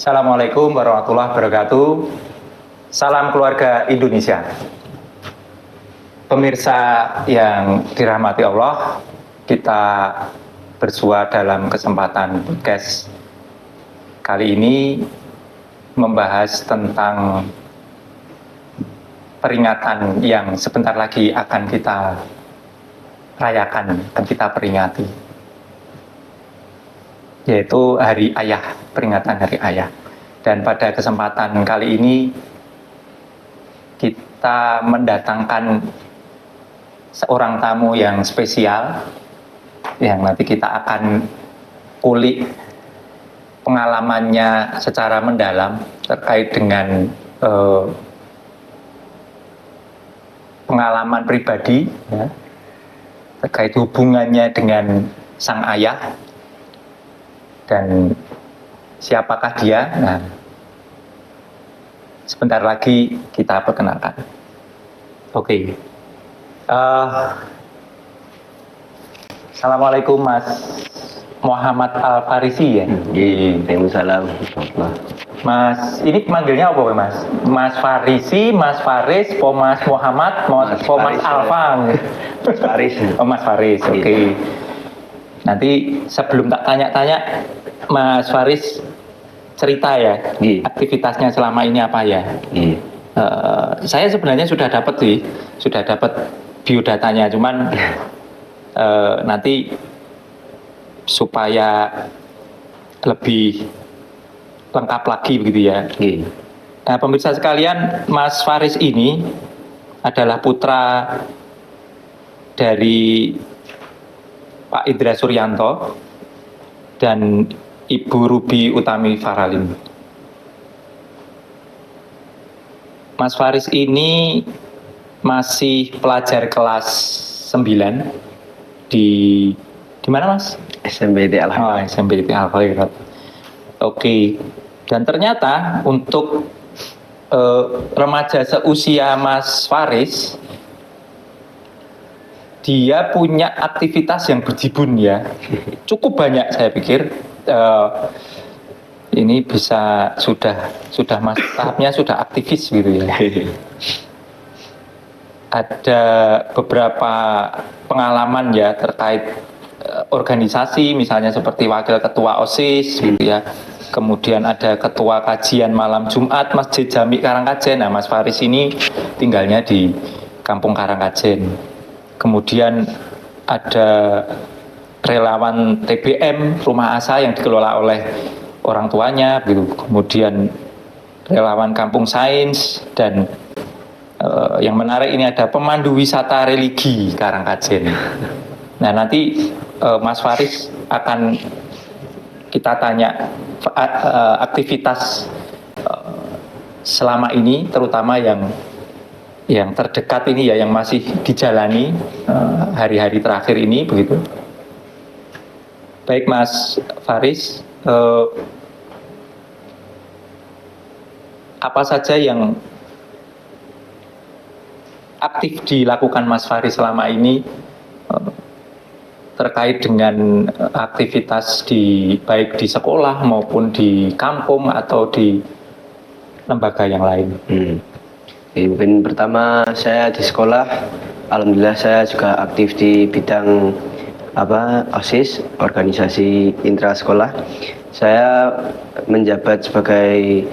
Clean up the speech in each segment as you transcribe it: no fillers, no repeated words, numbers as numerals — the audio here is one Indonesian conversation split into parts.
Assalamualaikum warahmatullahi wabarakatuh. Salam keluarga Indonesia. Pemirsa yang dirahmati Allah, kita bersua dalam kesempatan podcast kali ini membahas tentang peringatan yang sebentar lagi akan kita rayakan, akan kita peringati, yaitu Hari Ayah, peringatan Hari Ayah. Dan pada kesempatan kali ini kita mendatangkan seorang tamu yang spesial, yang nanti kita akan kulik pengalamannya secara mendalam terkait dengan pengalaman pribadi, ya, terkait hubungannya dengan sang ayah. Dan siapakah dia? Nah, sebentar lagi kita perkenalkan. Oke. Assalamualaikum Mas Muhammad Al-Farisi ya? Waalaikumsalam. Mas, ini manggilnya apa Mas? Mas Farisi, Mas Faris, Mas Muhammad, Mas Alfa? Mas Faris. Oh Mas Faris, oke. Nanti sebelum tak tanya-tanya, Mas Faris cerita ya, aktivitasnya selama ini apa ya? Saya sebenarnya sudah dapat biodatanya, cuman nanti supaya lebih lengkap lagi begitu ya. Nah, pemirsa sekalian, Mas Faris ini adalah putra dari Pak Indra Suryanto dan Ibu Ruby Utami Faralin. Mas Faris ini masih pelajar kelas 9 di mana Mas? SMBT Al-Khairat. SMBT Al-Khairat. Oke. Dan ternyata untuk remaja seusia Mas Faris, dia punya aktivitas yang berjibun ya, cukup banyak saya pikir. Ini bisa sudah masuk tahapnya sudah aktivis gitu ya. Ada beberapa pengalaman ya terkait organisasi, misalnya seperti wakil ketua OSIS gitu ya. Kemudian ada ketua kajian malam Jumat Masjid Jami Karangkajen. Nah, Mas Faris ini tinggalnya di Kampung Karangkajen. Kemudian ada relawan TBM Rumah Asa yang dikelola oleh orang tuanya gitu. Kemudian relawan Kampung Sains, dan yang menarik ini ada pemandu wisata religi Karangkajen. Nah, nanti Mas Faris akan kita tanya aktivitas selama ini, terutama yang terdekat ini ya, yang masih dijalani hari-hari terakhir ini begitu. Baik Mas Faris, apa saja yang aktif dilakukan Mas Faris selama ini terkait dengan aktivitas baik di sekolah maupun di kampung atau di lembaga yang lain? Mungkin pertama saya di sekolah, alhamdulillah saya juga aktif di bidang OSIS, organisasi intra sekolah. Saya menjabat sebagai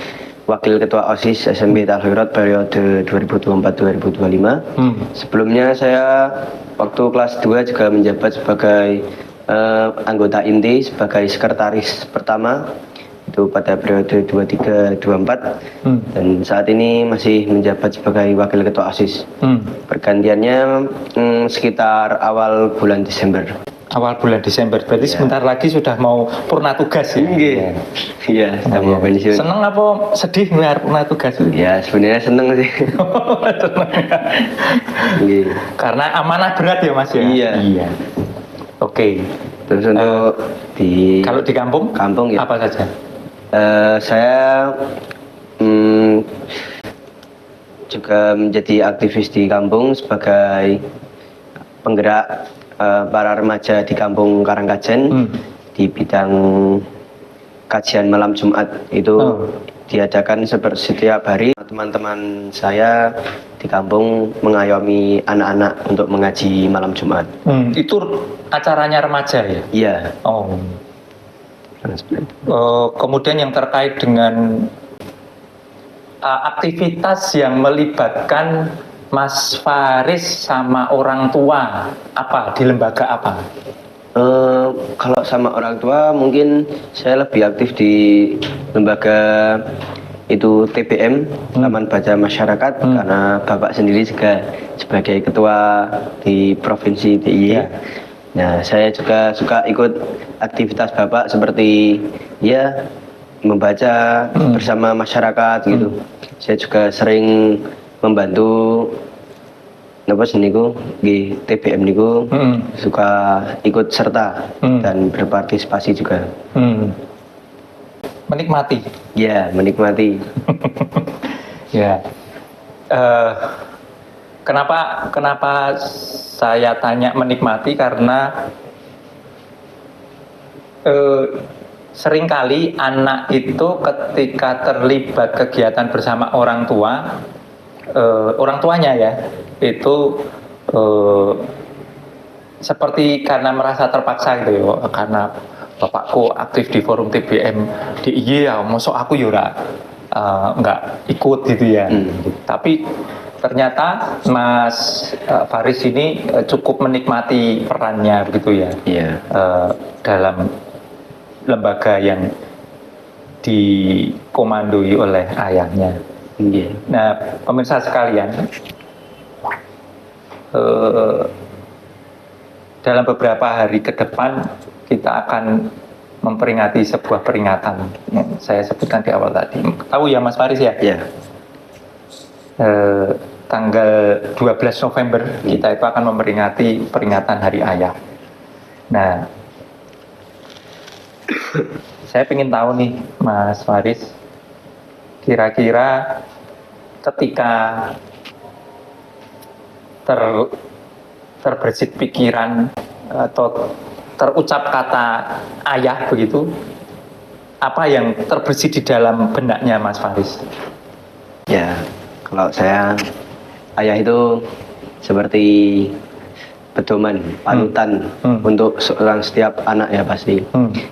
wakil ketua OSIS SMBT Al-Khairat periode 2024-2025. Sebelumnya saya waktu kelas 2 juga menjabat sebagai anggota inti, sebagai sekretaris pertama itu pada periode 23-24, dan saat ini masih menjabat sebagai wakil ketua OSIS. Pergantiannya sekitar awal bulan Desember. Awal bulan Desember, berarti ya. Sebentar lagi sudah mau purna tugas ya? Iya, sudah mau pensiun. Seneng apa sedih melihat purna tugas? Ya sebenarnya seneng sih. Karena amanah berat ya Mas ya? Iya. Oke. Terus untuk kalau di kampung? Kampung ya. Apa saja? Saya juga menjadi aktivis di kampung sebagai penggerak para remaja di Kampung Karangkajen di bidang kajian malam Jumat itu Oh. diadakan setiap hari. Teman-teman saya di kampung mengayomi anak-anak untuk mengaji malam Jumat. Itu acaranya remaja ya? Iya. Oh. Kemudian yang terkait dengan aktivitas yang melibatkan Mas Faris sama orang tua, apa di lembaga apa? Kalau sama orang tua mungkin saya lebih aktif di lembaga itu TBM, Taman Baca Masyarakat, karena Bapak sendiri juga sebagai ketua di Provinsi DIY. Ya. Nah, saya juga suka ikut aktivitas Bapak seperti ya membaca bersama masyarakat gitu. Saya juga sering membantu niku di TBM niku, suka ikut serta dan berpartisipasi juga. Menikmati. Ya, menikmati. Ya. Kenapa saya tanya menikmati, karena seringkali anak itu ketika terlibat kegiatan bersama orang tuanya ya, itu seperti karena merasa terpaksa gitu ya, karena bapakku aktif di forum TBM di IG ya, mosok aku yura nggak ikut gitu ya. Tapi ternyata Mas Faris ini cukup menikmati perannya begitu ya, dalam lembaga yang dikomandoi oleh ayahnya. Nah, pemirsa sekalian, dalam beberapa hari ke depan kita akan memperingati sebuah peringatan yang saya sebutkan di awal tadi. Tahu ya Mas Faris ya? Ya. Tanggal 12 November kita itu akan memperingati peringatan Hari Ayah. Nah, saya ingin tahu nih Mas Faris, kira-kira ketika terbersit pikiran atau terucap kata ayah begitu, apa yang terbersit di dalam benaknya Mas Faris? Ya, kalau saya, ayah itu seperti pedoman, panutan untuk seorang setiap anak ya pasti.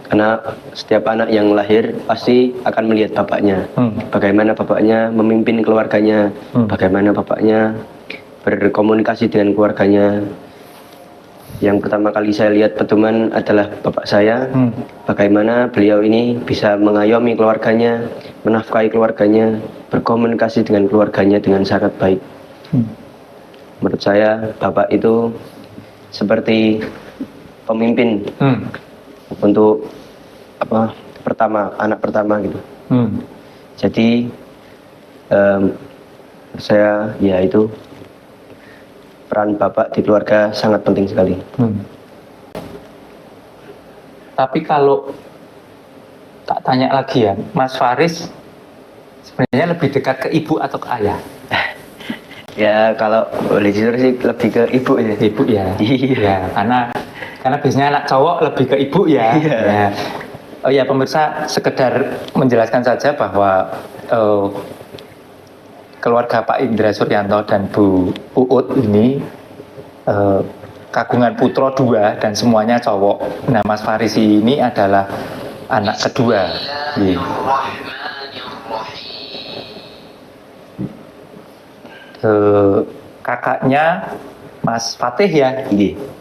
Karena setiap anak yang lahir pasti akan melihat bapaknya. Bagaimana bapaknya memimpin keluarganya, bagaimana bapaknya berkomunikasi dengan keluarganya. Yang pertama kali saya lihat pedoman adalah bapak saya, bagaimana beliau ini bisa mengayomi keluarganya, menafkahi keluarganya, berkomunikasi dengan keluarganya dengan sangat baik. Menurut saya bapak itu seperti pemimpin untuk anak pertama gitu. Jadi saya ya itu peran bapak di keluarga sangat penting sekali. Tapi kalau tak tanya lagi ya, Mas Faris sebenarnya lebih dekat ke ibu atau ke ayah? Ya kalau boleh jujur sih lebih ke ibu ya. Ibu ya. Ya, karena biasanya anak cowok lebih ke ibu ya. Ya. Oh ya pemirsa, sekedar menjelaskan saja bahwa keluarga Pak Indra Suryanto dan Bu Uut ini kagungan putra 2 dan semuanya cowok. Nah, Mas Faris ini adalah anak kedua. Kakaknya Mas Fatih ya?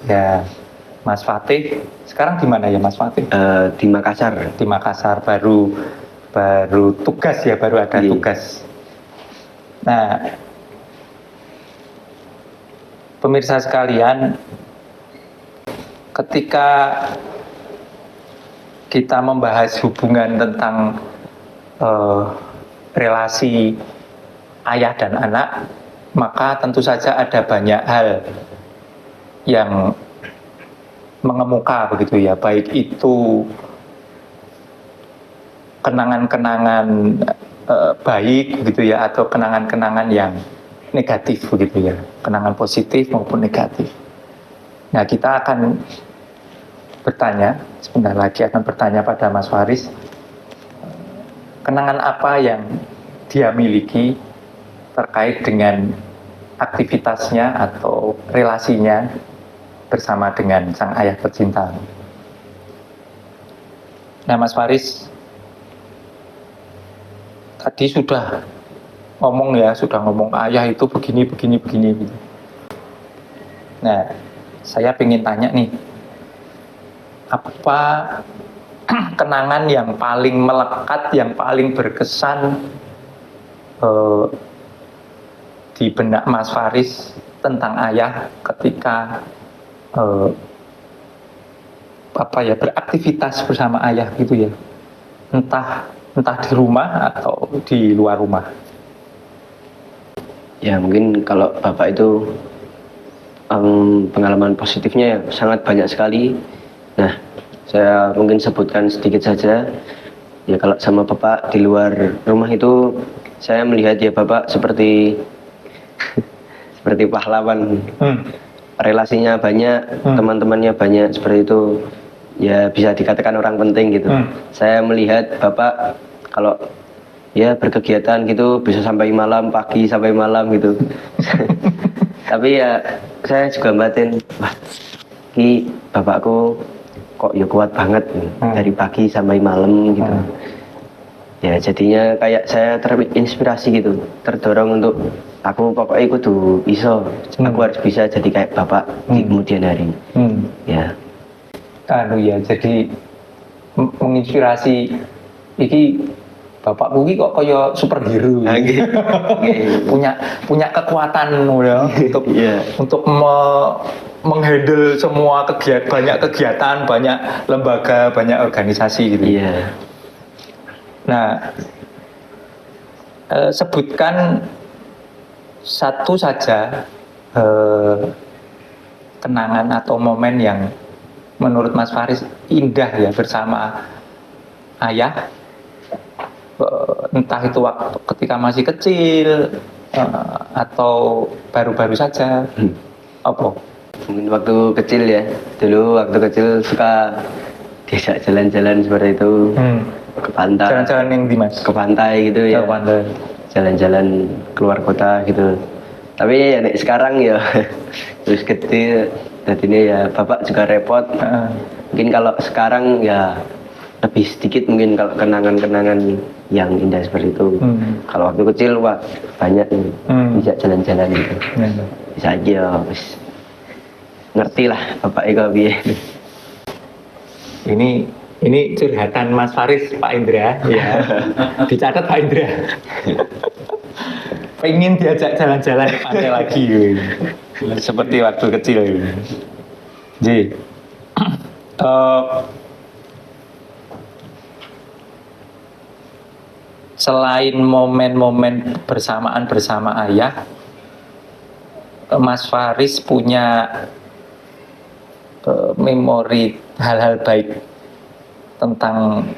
Ya, Mas Fatih. Sekarang di mana ya Mas Fatih? Di Makassar. Di Makassar, baru tugas ya, baru ada tugas. Nah, pemirsa sekalian, ketika kita membahas hubungan tentang relasi ayah dan anak, maka tentu saja ada banyak hal yang mengemuka begitu ya, baik itu kenangan-kenangan baik begitu ya, atau kenangan-kenangan yang negatif begitu ya, kenangan positif maupun negatif. Nah, kita akan bertanya, sebentar lagi akan bertanya pada Mas Faris, kenangan apa yang dia miliki terkait dengan aktivitasnya atau relasinya bersama dengan sang ayah tercinta. Nah, Mas Faris tadi sudah ngomong ayah itu begini. Gitu. Nah, saya ingin tanya nih, apa kenangan yang paling melekat, yang paling berkesan di benak Mas Faris tentang ayah ketika beraktivitas bersama ayah gitu ya, entah di rumah atau di luar rumah. Ya mungkin kalau bapak itu pengalaman positifnya ya sangat banyak sekali. Nah, saya mungkin sebutkan sedikit saja. Ya kalau sama bapak di luar rumah itu saya melihat ya bapak seperti seperti pahlawan. Relasinya banyak, teman-temannya banyak seperti itu. Ya bisa dikatakan orang penting gitu. Saya melihat bapak kalau ya berkegiatan gitu bisa sampai malam, pagi sampai malam gitu. Tapi ya saya juga batin, wah, ini bapakku kok ya kuat banget dari pagi sampai malam gitu. Ya jadinya kayak saya terinspirasi gitu, terdorong untuk aku pokoknya kudu iso, aku harus bisa jadi kayak bapak di kemudian hari. Ya. Jadi menginspirasi iki bapakku iki kok kaya superhero. punya kekuatan ya untuk menghandle semua banyak kegiatan, banyak lembaga, banyak organisasi gitu. Nah, sebutkan satu saja kenangan atau momen yang menurut Mas Faris indah ya bersama ayah, entah itu waktu ketika masih kecil atau baru-baru saja. Apa? Mungkin waktu kecil ya, dulu waktu kecil suka diajak jalan-jalan seperti itu. Ke pantai. Jalan-jalan yang di Mas? Ke pantai gitu ya. Ke pantai. Jalan-jalan keluar kota gitu. Tapi ya sekarang ya terus kecil, jadinya ya bapak juga repot. Mungkin kalau sekarang ya lebih sedikit mungkin kalau kenangan-kenangan yang indah seperti itu. Kalau waktu kecil wah banyak bisa jalan-jalan gitu. Bisa aja, ngerti lah bapak Eko biye. Ini curhatan Mas Faris, Pak Indra. Ya. Dicatat Pak Indra. Pengen diajak jalan-jalan ke pantai lagi. Seperti waktu kecil. Jadi, selain momen-momen bersamaan bersama ayah, Mas Faris punya memori hal-hal baik tentang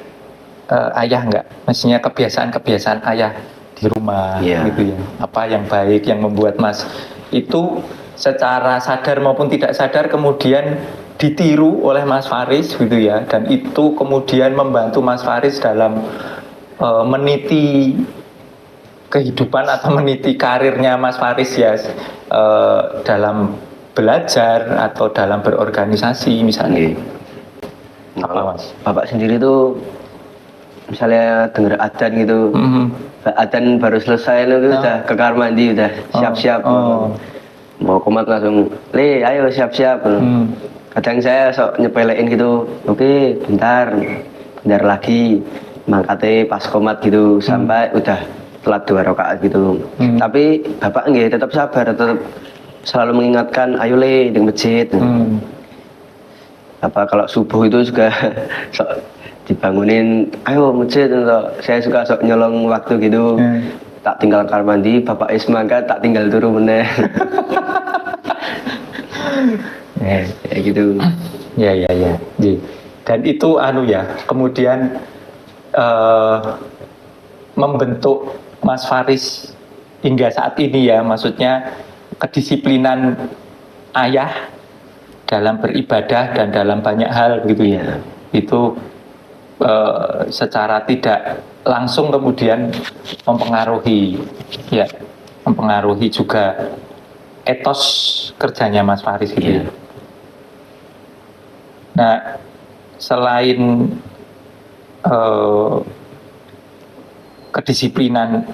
ayah nggak? Maksudnya kebiasaan-kebiasaan ayah di rumah gitu ya. Apa yang baik yang membuat Mas itu secara sadar maupun tidak sadar kemudian ditiru oleh Mas Faris gitu ya. Dan itu kemudian membantu Mas Faris dalam meniti kehidupan atau meniti karirnya Mas Faris ya, dalam belajar atau dalam berorganisasi misalnya. Apa Mas? Bapak sendiri tuh misalnya dengar adzan gitu, adzan baru selesai itu udah ke kamar mandi, udah siap-siap, mau komat langsung, ayo siap-siap. Kadang saya sok nyepelein gitu, oke, bentar lagi mangkate pas komat gitu, sampai udah telat 2 rakaat gitu. Tapi bapak nggih tetap sabar, tetap selalu mengingatkan, ayo di masjid. Apa kalau subuh itu juga sok dibangunin, ayo masjid. Saya suka sok nyolong waktu gitu, tak tinggal kamar mandi, bapak ismangkat tak tinggal turu meneh. Kayak gitu. Ya. Dan itu kemudian membentuk Mas Faris hingga saat ini ya, maksudnya kedisiplinan ayah dalam beribadah dan dalam banyak hal gitu ya. Itu secara tidak langsung kemudian mempengaruhi juga etos kerjanya Mas Faris gitu. Iya. Nah, selain kedisiplinan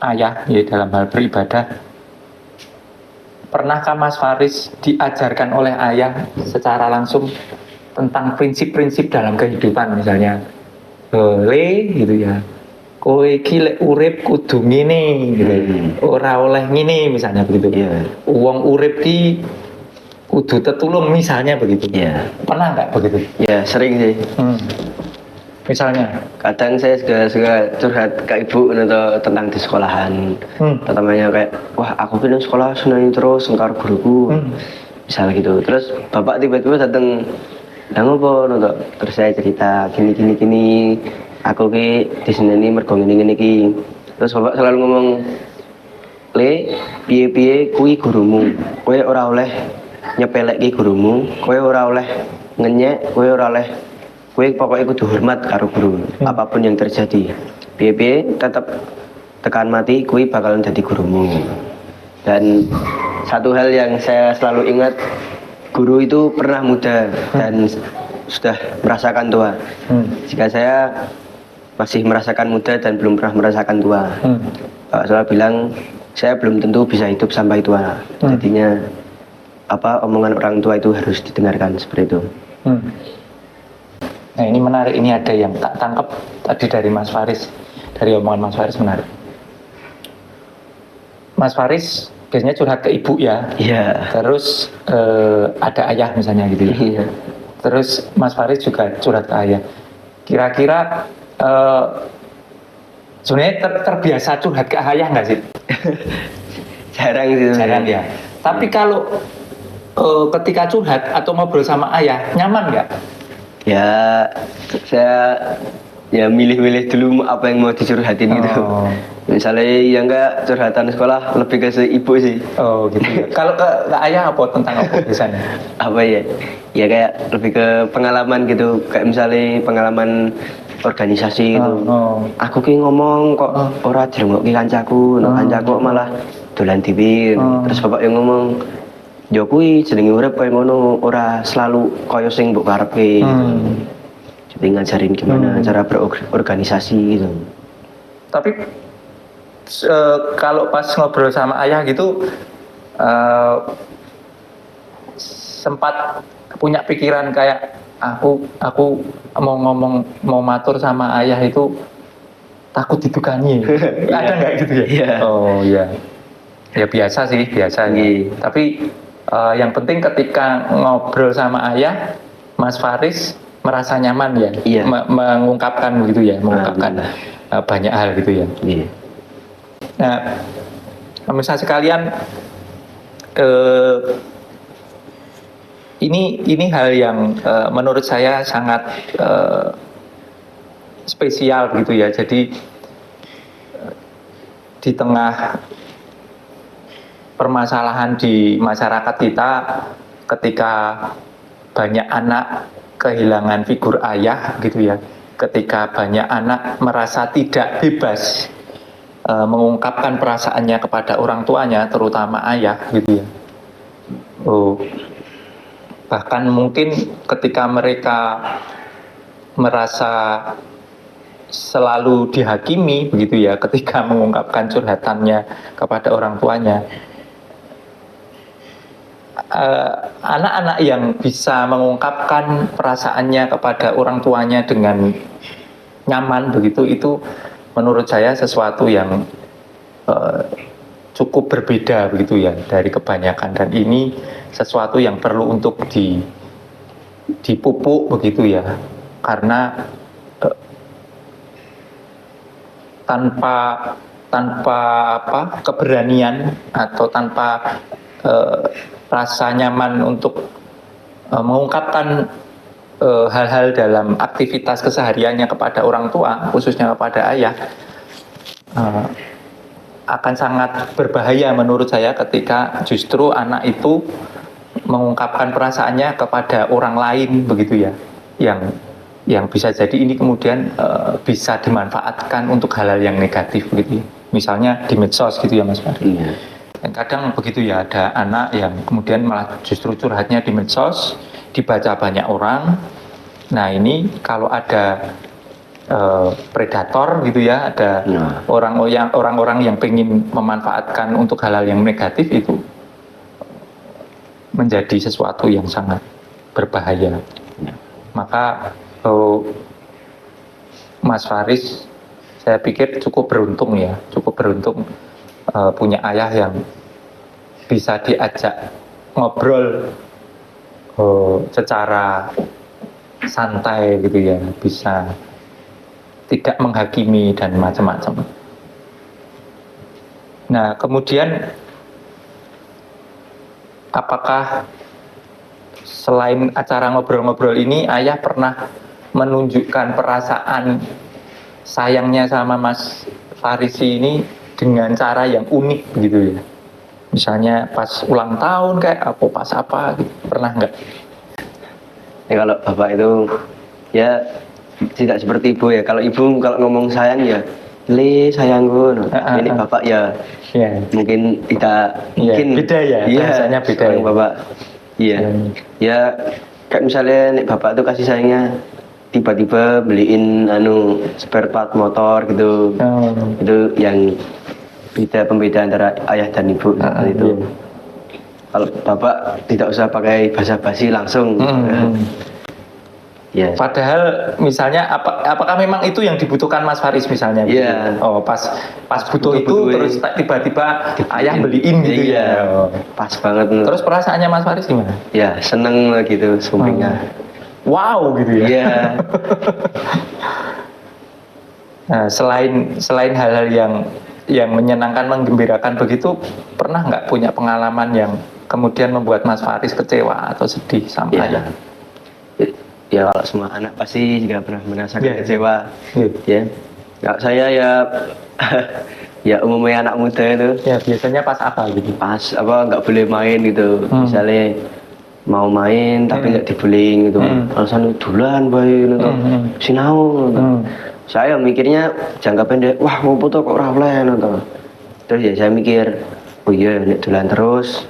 ayah ya dalam hal beribadah, pernahkah Mas Faris diajarkan oleh ayah secara langsung tentang prinsip-prinsip dalam kehidupan, misalnya le gitu ya, kowe iki lek urip kudu ngene gitu, ora oleh ngene misalnya begitu. Iya. Wong urip ki kudu tetulung misalnya begitu. Iya. Pernah nggak begitu? Ya sering sih. Misalnya Kadang saya juga suka curhat ke ibu atau tentang di sekolahan. Pertamanya kayak, wah aku pindah sekolah senang terus sengkar guruku, misal gitu. Terus bapak tiba-tiba datang, nang apa nonton? Terus saya cerita gini, aku ki di sini mergo ngene ki. Terus bapak selalu ngomong, le piye kui gurumu, kowe ora oleh nyepeleki gurumu, kowe ora oleh ngenyek, kowe ora oleh, kowe pokoknya kudu hormat karo guru, apapun yang terjadi. Piye tetap tekan mati, kowe bakalan jadi gurumu. Dan satu hal yang saya selalu ingat, guru itu pernah muda dan sudah merasakan tua. Jika saya masih merasakan muda dan belum pernah merasakan tua, Pak Soal bilang saya belum tentu bisa hidup sampai tua. Jadinya omongan orang tua itu harus didengarkan seperti itu. Nah ini menarik, ini ada yang tak tangkap tadi dari Mas Faris, dari omongan Mas Faris menarik. Mas Faris biasanya curhat ke ibu ya, Iya. terus ada ayah misalnya gitu ya. Iya. Terus Mas Faris juga curhat ke ayah. Kira-kira sebenarnya terbiasa curhat ke ayah nggak sih? Jarang sih. Jarang ya. Tapi kalau ketika curhat atau ngobrol sama ayah, nyaman nggak? Ya, saya milih-milih dulu apa yang mau dicurhatin gitu. Misalnya ya enggak curhatan sekolah lebih ke ibu sih. Oh gitu ya. Kalau ke ayah apa tentang apa biasanya? Apa ya? Ya kayak lebih ke pengalaman gitu. Kayak misalnya pengalaman organisasi gitu. Aku ki ngomong kok ora dirungokke kancaku, kancaku malah dolan dhewe. Terus bapak yang ngomong, "Ya kuwi jenenge urip kaya ngono, ora selalu kaya sing mbok karepke." Jadi ngajarin gimana cara berorganisasi gitu. Tapi kalau pas ngobrol sama ayah gitu sempat punya pikiran kayak aku mau matur sama ayah itu takut ditukani. Ada nggak gitu ya? Iya. Oh iya. Ya biasa sih, biasa nih. Tapi yang penting ketika ngobrol sama ayah, Mas Faris merasa nyaman ya, Iya. Mengungkapkan begitu ya, mengungkapkan banyak hal gitu ya. Iya. Nah, pemirsa sekalian, ini hal yang menurut saya sangat spesial gitu ya. Jadi di tengah permasalahan di masyarakat kita, ketika banyak anak kehilangan figur ayah gitu ya, ketika banyak anak merasa tidak bebas mengungkapkan perasaannya kepada orang tuanya, terutama ayah gitu ya. Bahkan mungkin ketika mereka merasa selalu dihakimi begitu ya, ketika mengungkapkan curhatannya kepada orang tuanya, anak-anak yang bisa mengungkapkan perasaannya kepada orang tuanya dengan nyaman begitu, itu menurut saya sesuatu yang cukup berbeda begitu ya dari kebanyakan, dan ini sesuatu yang perlu untuk dipupuk begitu ya, karena tanpa keberanian atau tanpa rasa nyaman untuk mengungkapkan hal-hal dalam aktivitas kesehariannya kepada orang tua, khususnya kepada ayah, akan sangat berbahaya menurut saya ketika justru anak itu mengungkapkan perasaannya kepada orang lain begitu ya, yang yang bisa jadi ini kemudian bisa dimanfaatkan untuk hal-hal yang negatif gitu ya. Misalnya di medsos gitu ya Mas Fahri. Iya. Dan kadang begitu ya, ada anak yang kemudian malah justru curhatnya di medsos, dibaca banyak orang. Nah ini kalau ada predator gitu ya, ada orang-orang yang pengen memanfaatkan untuk hal-hal yang negatif, itu menjadi sesuatu yang sangat berbahaya. Maka Mas Faris, saya pikir cukup beruntung ya, punya ayah yang bisa diajak ngobrol secara santai gitu ya, bisa tidak menghakimi dan macam-macam. Nah, kemudian apakah selain acara ngobrol-ngobrol ini, ayah pernah menunjukkan perasaan sayangnya sama Mas Farisi ini dengan cara yang unik gitu ya? Misalnya pas ulang tahun kayak apa, pas apa gitu. Pernah nggak? Ya, kalau bapak itu ya tidak seperti ibu ya. Kalau ibu kalau ngomong sayang ya, le sayangku. Ini bapak ya, mungkin tidak, mungkin beda ya, bahasanya beda ya. Bapak, iya, ya kayak misalnya nek bapak tuh kasih sayangnya tiba-tiba beliin spare part motor gitu, itu yang pembeda antara ayah dan ibu itu. Kalau bapak tidak usah pakai basa-basi langsung. Yes. Padahal misalnya apakah memang itu yang dibutuhkan Mas Faris misalnya? Iya. Oh, pas butuh itu terus tiba-tiba ayah beliin gitu ya. Oh. Pas banget. Terus perasaannya Mas Faris gimana? Ya, seneng gitu sumpingnya. Wow gitu ya. Iya. Nah, selain hal-hal yang menyenangkan, menggembirakan begitu, pernah nggak punya pengalaman yang kemudian membuat Mas Faris kecewa atau sedih sama ayah? Ya kalau semua anak pasti juga pernah merasakan kecewa. Ya. Kalau saya ya ya umumnya anak muda itu. Ya biasanya pas apa gitu? Pas nggak boleh main gitu. Misalnya mau main tapi nggak dibolehin gitu. Alasan duluan bae gitu. Sinau gitu. Saya mikirnya jangka pendek, wah mau foto kok ora oleh gitu. Terus ya saya mikir, oh iya nek dolan terus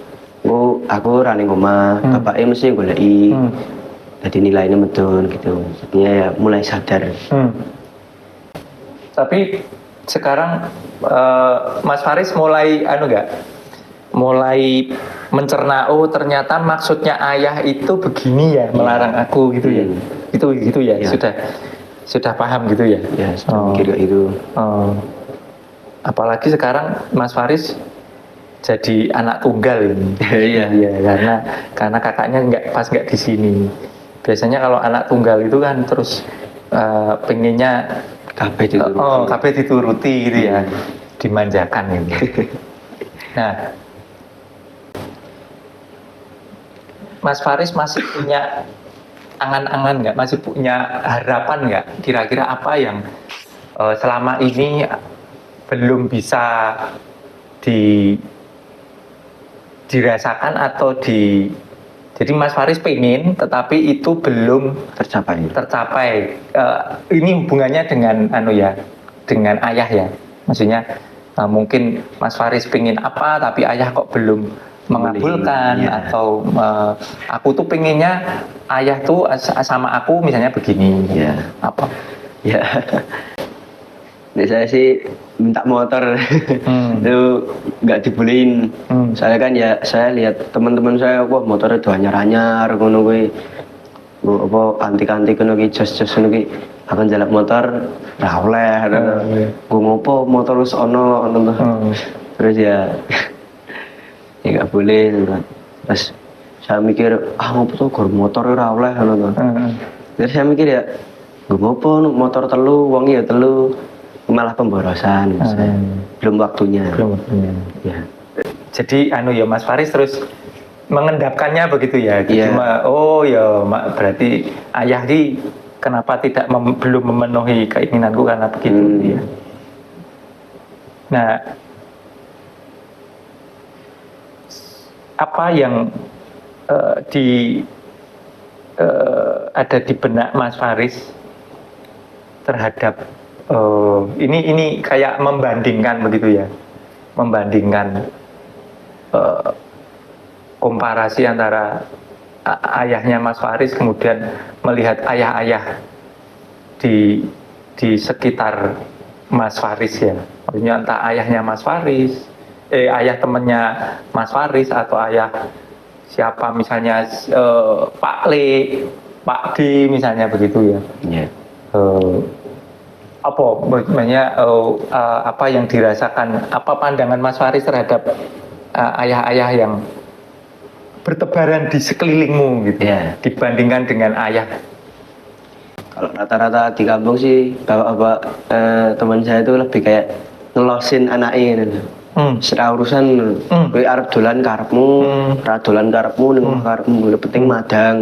aku ra ning omah, bapake mesti goleki. Jadi nilainya medun gitu. Jadinya ya mulai sadar. Tapi sekarang Mas Faris mulai mulai mencerna, oh ternyata maksudnya ayah itu begini ya, melarang aku gitu ya. Gitu ya. Sudah paham gitu ya. Ya, sudah mikir kayak itu. Apalagi sekarang Mas Faris jadi anak tunggal ini. Iya, karena kakaknya nggak di sini. Biasanya kalau anak tunggal itu kan terus pengennya kabeh dituruti gitu ya, dimanjakan gitu. Nah, Mas Faris masih punya angan-angan nggak? Masih punya harapan nggak? Kira-kira apa yang selama ini belum bisa dirasakan atau jadi Mas Faris pengen, tetapi itu belum tercapai. Ini hubungannya dengan dengan ayah ya. Maksudnya mungkin Mas Faris pengen apa, tapi ayah kok belum mengabulkan, atau aku tuh pengennya ayah tuh sama aku misalnya begini. Apa? Ya. Nek saya sih minta motor itu nggak dibolehin. Saya kan ya saya lihat teman-teman saya, wah motornya tuh anyar-anyar ngono kuwi. Apa antik-antik ngono ki, jos-jos ngono ki. Akan jalan motor ra oleh. Gue ngopo motor wis ono terus ya ya nggak boleh. Terus saya mikir, ngopo tuh gor motor ora oleh ngono. Terus saya mikir ya, gue ngopo motor telu, wong ya telu. Malah pemborosan, belum waktunya. Ya. Jadi ya Mas Faris terus mengendapkannya begitu ya. Cuma berarti ayah di kenapa tidak belum memenuhi keinginanku karena begitu ya. Nah, apa yang ada di benak Mas Faris terhadap ini kayak membandingkan begitu ya, membandingkan komparasi antara ayahnya Mas Faris kemudian melihat ayah-ayah di sekitar Mas Faris ya, maksudnya entah ayahnya Mas Faris, ayah temennya Mas Faris atau ayah siapa misalnya Pak Le, Pak D misalnya begitu ya. Ya. Apa maksudnya apa yang dirasakan, apa pandangan Mas Faris terhadap ayah-ayah yang bertebaran di sekelilingmu gitu Ya. dibandingkan dengan ayah? Kalau rata-rata di kampung sih bapak-bapak teman saya itu lebih kayak ngelosin anaknya gitu. Serah urusan kowe arep dolan karepmu, ora dolan karepmu ning omah karepmu, yang penting madang.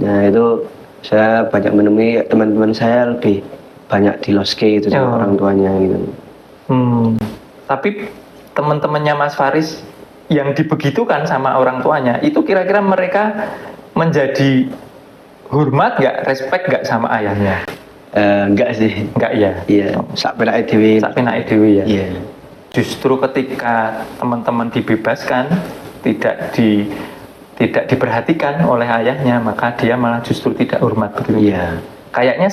Nah, itu saya banyak menemui teman-teman saya lebih banyak diloske itu sama orang tuanya gitu. Tapi teman-temannya Mas Faris yang dibegitukan sama orang tuanya itu kira-kira mereka menjadi hormat nggak, respect nggak sama ayahnya? Enggak sih. Enggak ya? Iya, sak penake dhewe. Sak penake dhewe ya. Iya. Justru ketika teman-teman dibebaskan, tidak diperhatikan oleh ayahnya, maka dia malah justru tidak hormat begitu. Iya. Kayaknya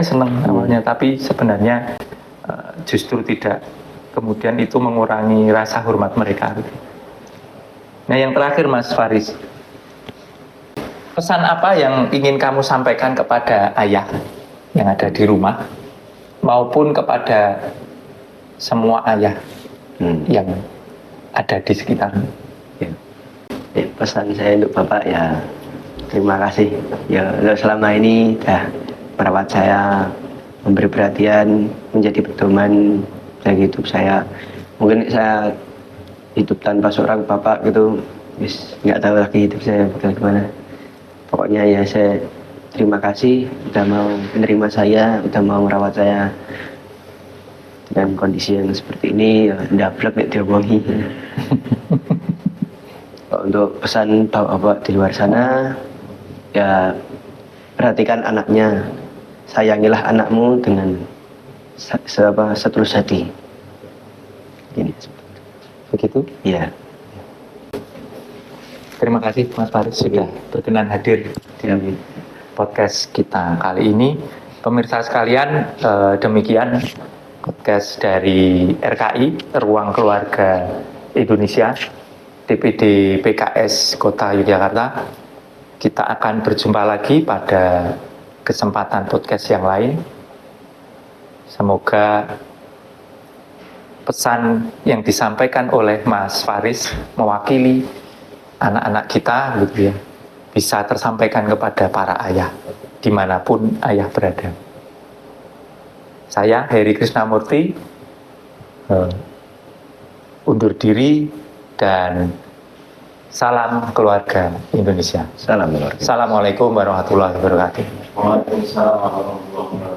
seneng awalnya, tapi sebenarnya justru tidak. Kemudian itu mengurangi rasa hormat mereka. Nah, yang terakhir Mas Faris, pesan apa yang ingin kamu sampaikan kepada ayah yang ada di rumah maupun kepada semua ayah yang ada di sekitarmu? Ya, pesan saya untuk Bapak ya, terima kasih ya selama ini dah merawat saya, memberi perhatian, menjadi pedoman bagi hidup saya. Mungkin saya hidup tanpa seorang bapak gitu, nggak tahu lagi hidup saya bakal gimana. Pokoknya ya saya terima kasih udah mau menerima saya, udah mau merawat saya dengan kondisi yang seperti ini, ya ndablek nek diomongi. Untuk pesan bapak-bapak di luar sana, ya perhatikan anaknya, sayangilah anakmu dengan setulus hati. Ini Begitu? ya. Terima kasih Mas Faris sudah berkenan hadir di podcast kita kali ini. Pemirsa sekalian, demikian podcast dari RKI, Ruang Keluarga Indonesia, DPD PKS Kota Yogyakarta. Kita akan berjumpa lagi pada kesempatan podcast yang lain. Semoga pesan yang disampaikan oleh Mas Faris mewakili anak-anak kita gitu ya, bisa tersampaikan kepada para ayah dimanapun ayah berada. Saya Heri Krisnamurti undur diri dan salam keluarga Indonesia. Salam keluarga. Assalamualaikum warahmatullahi wabarakatuh. Waalaikumsalam warahmatullahi wabarakatuh.